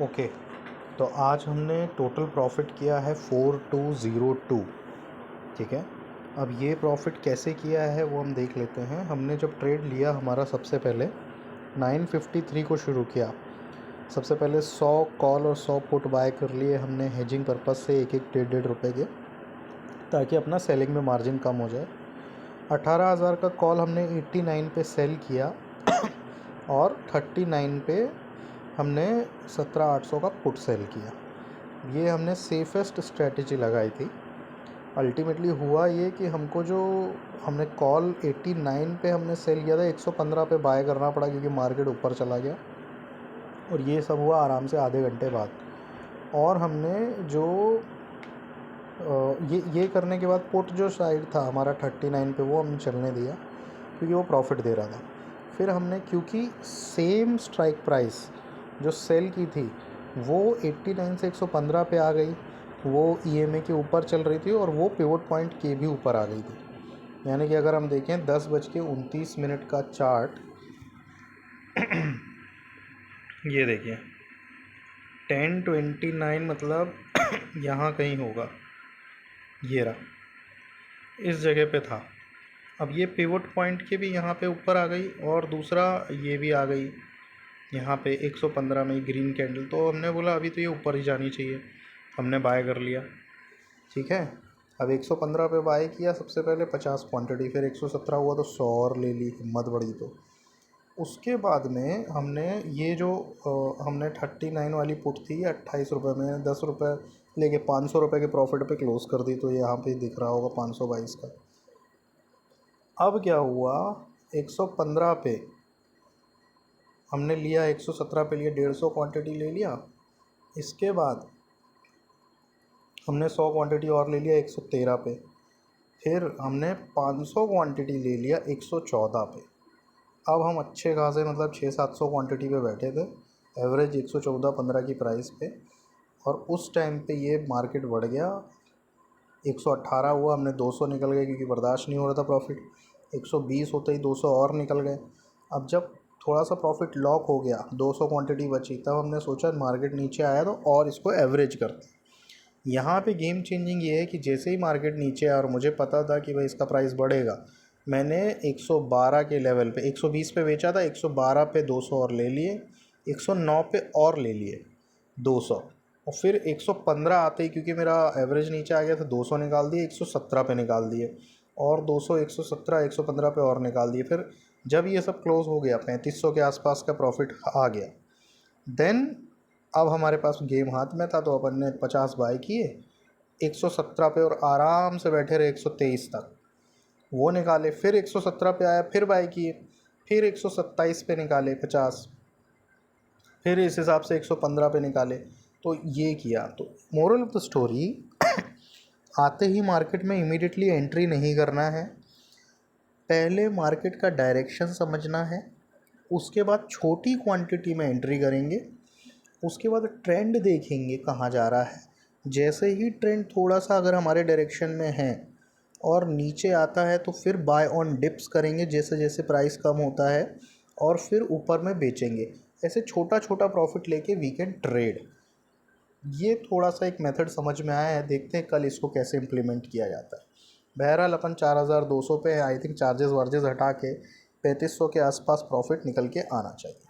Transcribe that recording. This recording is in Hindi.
ओके, तो आज हमने टोटल प्रॉफिट किया है 4202। ठीक है, अब ये प्रॉफिट कैसे किया है वो हम देख लेते हैं। हमने जब ट्रेड लिया हमारा सबसे पहले 953 को शुरू किया। सबसे पहले 100 कॉल और 100 पुट बाय कर लिए हमने हेजिंग पर्पज़ से, एक एक 1.5 रुपये के, ताकि अपना सेलिंग में मार्जिन कम हो जाए। 18,000 का कॉल हमने 89 पे सेल किया और 39 पे हमने 17,800 का पुट सेल किया। ये हमने सेफेस्ट स्ट्रेटजी लगाई थी। अल्टीमेटली हुआ ये कि हमको जो हमने कॉल 89 पे हमने सेल किया था, 115 पे बाय करना पड़ा क्योंकि मार्केट ऊपर चला गया। और ये सब हुआ आराम से आधे घंटे बाद। और हमने जो ये करने के बाद पुट जो साइड था हमारा 39 पे, वो हमने चलने दिया क्योंकि वो प्रॉफिट दे रहा था। फिर हमने, क्योंकि सेम स्ट्राइक प्राइस जो सेल की थी वो 89 से 115 पे आ गई, वो EMA के ऊपर चल रही थी और वो पिवट पॉइंट के भी ऊपर आ गई थी। यानी कि अगर हम देखें 10:29 का चार्ट, ये देखिए 10:29 मतलब यहाँ कहीं होगा, ये रहा, इस जगह पे था। अब ये पिवट पॉइंट के भी यहाँ पे ऊपर आ गई और दूसरा ये भी आ गई यहाँ पे 115 में ग्रीन कैंडल। तो हमने बोला अभी तो ये ऊपर ही जानी चाहिए, हमने बाय कर लिया। ठीक है, अब 115 पे बाय किया सबसे पहले 50 क्वांटिटी, फिर 117 हुआ तो 100 और ले ली, हिम्मत बढ़ी तो। उसके बाद में हमने ये जो हमने 39 वाली पुट थी 28 रुपये में 10 रुपये लेके 500 रुपये के प्रॉफिट पे क्लोज़ कर दी। तो यहाँ पे दिख रहा होगा 522 का। अब क्या हुआ, 115 पे हमने लिया, 117 पे लिया, 150 क्वांटिटी ले लिया। इसके बाद हमने 100 क्वांटिटी और ले लिया 113 पे। फिर हमने 500 क्वांटिटी ले लिया 114 पे। अब हम अच्छे खासे मतलब 600-700 क्वांटिटी पे बैठे थे, एवरेज 114-15 की प्राइस पे। और उस टाइम पे ये मार्केट बढ़ गया, 118 हुआ, हमने 200 निकल गए क्योंकि बर्दाश्त नहीं हो रहा था प्रॉफिट। 120 होते ही 200 और निकल गए। अब जब थोड़ा सा प्रॉफिट लॉक हो गया, 200 क्वांटिटी बची, तब हमने सोचा मार्केट नीचे आया तो और इसको एवरेज करते हैं। यहाँ पे गेम चेंजिंग ये है कि जैसे ही मार्केट नीचे आया और मुझे पता था कि भाई इसका प्राइस बढ़ेगा, मैंने 112 के लेवल पे 120 पे बेचा था, 112 पे 200 और ले लिए, 109 पे और ले लिए 200, और फिर 115 आते ही क्योंकि मेरा एवरेज नीचे आ गया था 200 निकाल दिए, 117 पे निकाल दिए, और 200, 117, 115 पे और निकाल दिए। फिर जब ये सब क्लोज हो गया 3500 के आसपास का प्रॉफिट आ गया, देन अब हमारे पास गेम हाथ में था तो अपन ने 50 बाय किए 117 पे और आराम से बैठे रहे 123 तक, वो निकाले। फिर 117 पे आया, फिर बाय किए, फिर 127 पे निकाले 50, फिर इस हिसाब से 115 पे निकाले। तो ये किया। तो मोरल ऑफ द स्टोरी, आते ही मार्केट में इमीडिएटली एंट्री नहीं करना है, पहले मार्केट का डायरेक्शन समझना है, उसके बाद छोटी क्वांटिटी में एंट्री करेंगे, उसके बाद ट्रेंड देखेंगे कहाँ जा रहा है। जैसे ही ट्रेंड थोड़ा सा अगर हमारे डायरेक्शन में है और नीचे आता है तो फिर बाय ऑन डिप्स करेंगे जैसे जैसे प्राइस कम होता है, और फिर ऊपर में बेचेंगे। ऐसे छोटा छोटा प्रॉफिट लेके वी कैन ट्रेड। ये थोड़ा सा एक मेथड समझ में आया है, देखते हैं कल इसको कैसे इम्प्लीमेंट किया जाता है। बहरहाल अपन 4,200 पे आई थिंक चार्जेस वार्जेस हटा के 3,500 के आसपास प्रॉफिट निकल के आना चाहिए।